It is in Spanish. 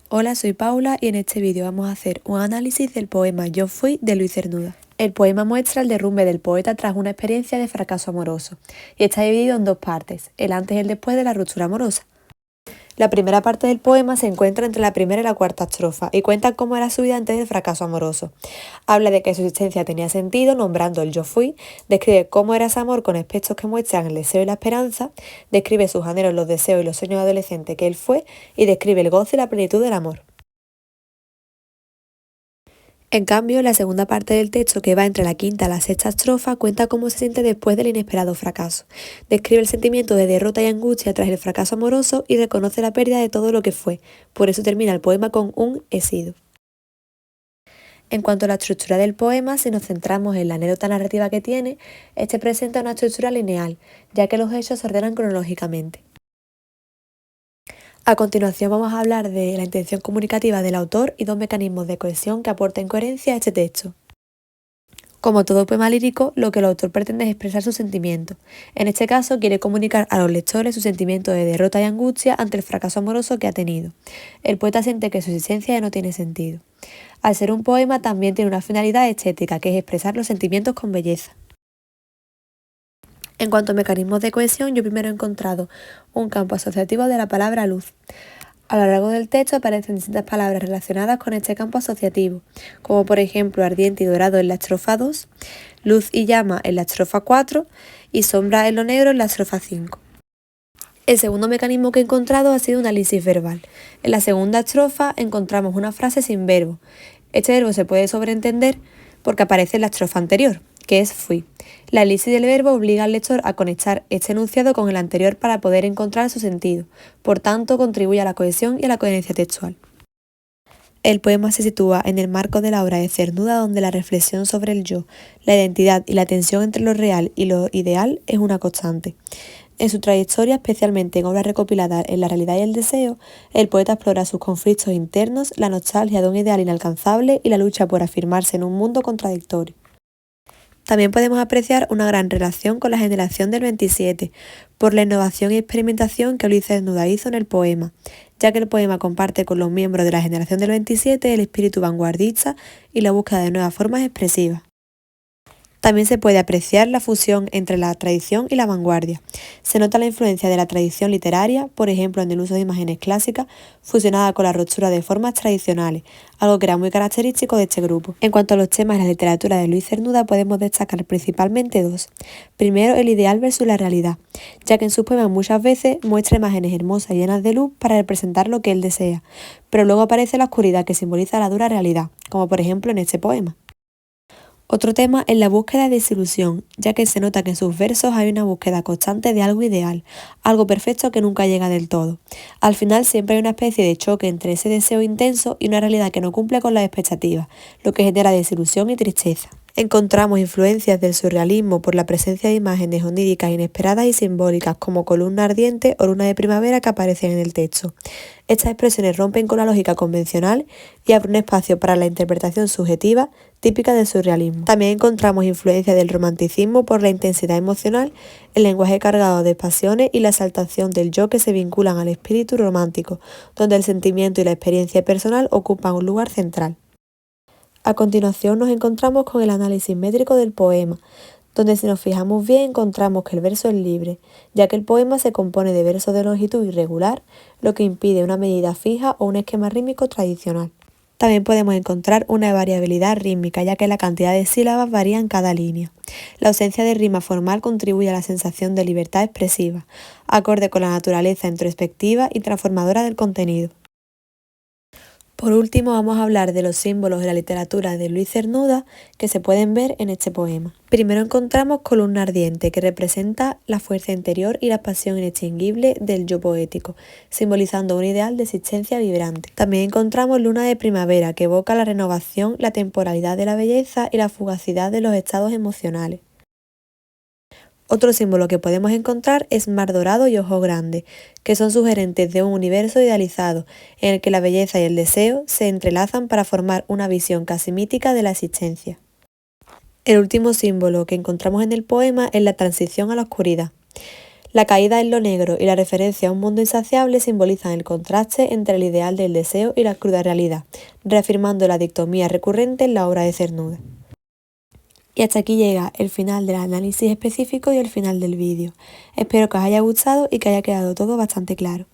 Hola, soy Paula y en este vídeo vamos a hacer un análisis del poema Yo fui de Luis Cernuda. El poema muestra el derrumbe del poeta tras una experiencia de fracaso amoroso y está dividido en dos partes, el antes y el después de la ruptura amorosa. La primera parte del poema se encuentra entre la primera y la cuarta estrofa y cuenta cómo era su vida antes del fracaso amoroso. Habla de que su existencia tenía sentido nombrando el yo fui, describe cómo era ese amor con aspectos que muestran el deseo y la esperanza, describe sus anhelos, los deseos y los sueños adolescentes que él fue y describe el gozo y la plenitud del amor. En cambio, la segunda parte del texto, que va entre la quinta y la sexta estrofa, cuenta cómo se siente después del inesperado fracaso. Describe el sentimiento de derrota y angustia tras el fracaso amoroso y reconoce la pérdida de todo lo que fue. Por eso termina el poema con un he sido. En cuanto a la estructura del poema, si nos centramos en la anécdota narrativa que tiene, este presenta una estructura lineal, ya que los hechos se ordenan cronológicamente. A continuación vamos a hablar de la intención comunicativa del autor y dos mecanismos de cohesión que aporten coherencia a este texto. Como todo poema lírico, lo que el autor pretende es expresar sus sentimientos. En este caso, quiere comunicar a los lectores su sentimiento de derrota y angustia ante el fracaso amoroso que ha tenido. El poeta siente que su existencia ya no tiene sentido. Al ser un poema, también tiene una finalidad estética, que es expresar los sentimientos con belleza. En cuanto a mecanismos de cohesión, yo primero he encontrado un campo asociativo de la palabra luz. A lo largo del texto aparecen distintas palabras relacionadas con este campo asociativo, como por ejemplo ardiente y dorado en la estrofa 2, luz y llama en la estrofa 4 y sombra en lo negro en la estrofa 5. El segundo mecanismo que he encontrado ha sido un análisis verbal. En la segunda estrofa encontramos una frase sin verbo. Este verbo se puede sobreentender porque aparece en la estrofa anterior, que es fui. La elipsis del verbo obliga al lector a conectar este enunciado con el anterior para poder encontrar su sentido. Por tanto, contribuye a la cohesión y a la coherencia textual. El poema se sitúa en el marco de la obra de Cernuda, donde la reflexión sobre el yo, la identidad y la tensión entre lo real y lo ideal es una constante. En su trayectoria, especialmente en obras recopiladas en La realidad y el deseo, el poeta explora sus conflictos internos, la nostalgia de un ideal inalcanzable y la lucha por afirmarse en un mundo contradictorio. También podemos apreciar una gran relación con la generación del 27, por la innovación y experimentación que Luis Cernuda hizo en el poema, ya que el poema comparte con los miembros de la generación del 27 el espíritu vanguardista y la búsqueda de nuevas formas expresivas. También se puede apreciar la fusión entre la tradición y la vanguardia. Se nota la influencia de la tradición literaria, por ejemplo en el uso de imágenes clásicas, fusionada con la ruptura de formas tradicionales, algo que era muy característico de este grupo. En cuanto a los temas de la literatura de Luis Cernuda, podemos destacar principalmente dos. Primero, el ideal versus la realidad, ya que en sus poemas muchas veces muestra imágenes hermosas y llenas de luz para representar lo que él desea, pero luego aparece la oscuridad que simboliza la dura realidad, como por ejemplo en este poema. Otro tema es la búsqueda de desilusión, ya que se nota que en sus versos hay una búsqueda constante de algo ideal, algo perfecto que nunca llega del todo. Al final siempre hay una especie de choque entre ese deseo intenso y una realidad que no cumple con las expectativas, lo que genera desilusión y tristeza. Encontramos influencias del surrealismo por la presencia de imágenes oníricas inesperadas y simbólicas como columna ardiente o luna de primavera que aparecen en el texto. Estas expresiones rompen con la lógica convencional y abren un espacio para la interpretación subjetiva típica del surrealismo. También encontramos influencias del romanticismo por la intensidad emocional, el lenguaje cargado de pasiones y la exaltación del yo que se vinculan al espíritu romántico, donde el sentimiento y la experiencia personal ocupan un lugar central. A continuación nos encontramos con el análisis métrico del poema, donde si nos fijamos bien encontramos que el verso es libre, ya que el poema se compone de versos de longitud irregular, lo que impide una medida fija o un esquema rítmico tradicional. También podemos encontrar una variabilidad rítmica, ya que la cantidad de sílabas varía en cada línea. La ausencia de rima formal contribuye a la sensación de libertad expresiva, acorde con la naturaleza introspectiva y transformadora del contenido. Por último, vamos a hablar de los símbolos de la literatura de Luis Cernuda que se pueden ver en este poema. Primero encontramos columna ardiente, que representa la fuerza interior y la pasión inextinguible del yo poético, simbolizando un ideal de existencia vibrante. También encontramos luna de primavera, que evoca la renovación, la temporalidad de la belleza y la fugacidad de los estados emocionales. Otro símbolo que podemos encontrar es mar dorado y ojo grande, que son sugerentes de un universo idealizado, en el que la belleza y el deseo se entrelazan para formar una visión casi mítica de la existencia. El último símbolo que encontramos en el poema es la transición a la oscuridad. La caída en lo negro y la referencia a un mundo insaciable simbolizan el contraste entre el ideal del deseo y la cruda realidad, reafirmando la dicotomía recurrente en la obra de Cernuda. Y hasta aquí llega el final del análisis específico y el final del vídeo. Espero que os haya gustado y que haya quedado todo bastante claro.